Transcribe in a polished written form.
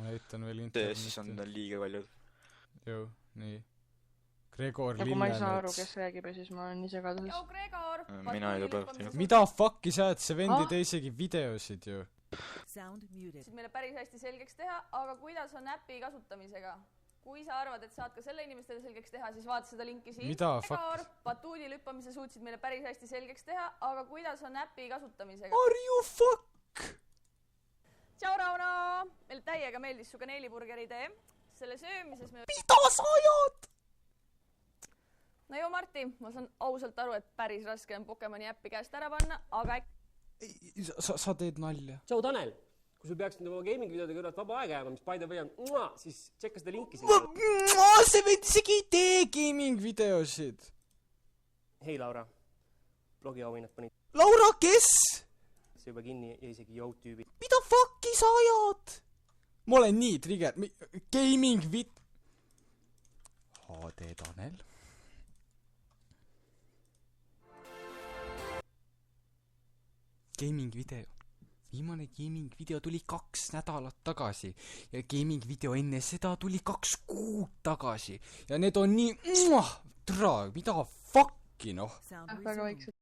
näitan veel siis on internetti. liiga paljud. Joo, nii. Gregor Nagu ma ei saa aru, Lillemets. kes räägib ja siis ma olen ise kaduses. Joo, Gregor! Mina ei tule õhtinud. Mida fucki sa oled, see vend ei tee isegi videosid ju. meile päris hästi selgeks teha, aga kuidas on äpi kasutamisega? Kui sa arvad, et saad ka selle inimestele selgeks teha, siis vaata seda linki siin. Mida Gregor, batuudi lüppamise suutsid meile päris hästi selgeks teha, aga kuidas on äpi kasutamisega? Are you fuck? Tšau, Rauno! Meil täiega meeldis su kaneeliburgeri idee. Selle söömises me... Mida sa ajad? No joo, Marti, ma saan ausalt aru, et päris raske on Pokemoni äppi käest ära panna, aga Sa teed nalja. Tšau, Tanel! Kui sul peaks nüüd oma gaming-videode kõrvalt vaba aega jääma, mis by the way on, siis tšekka seda linki siin. See vend isegi ei tee gaming-videosid. Hei, Laura. Blogiauhinnad panid Laura, kes? see juba kinni ja isegi YouTube. Mida fucki sa ajad? Ma olen nii trigger. Gaming-vid... HD Tanel. Gaming-video. Viimane gaming-video tuli 2 nädalat tagasi. Ja gaming-video enne seda tuli 2 kuud tagasi. Ja need on nii... Mida fucki, noh? Väga väiksed.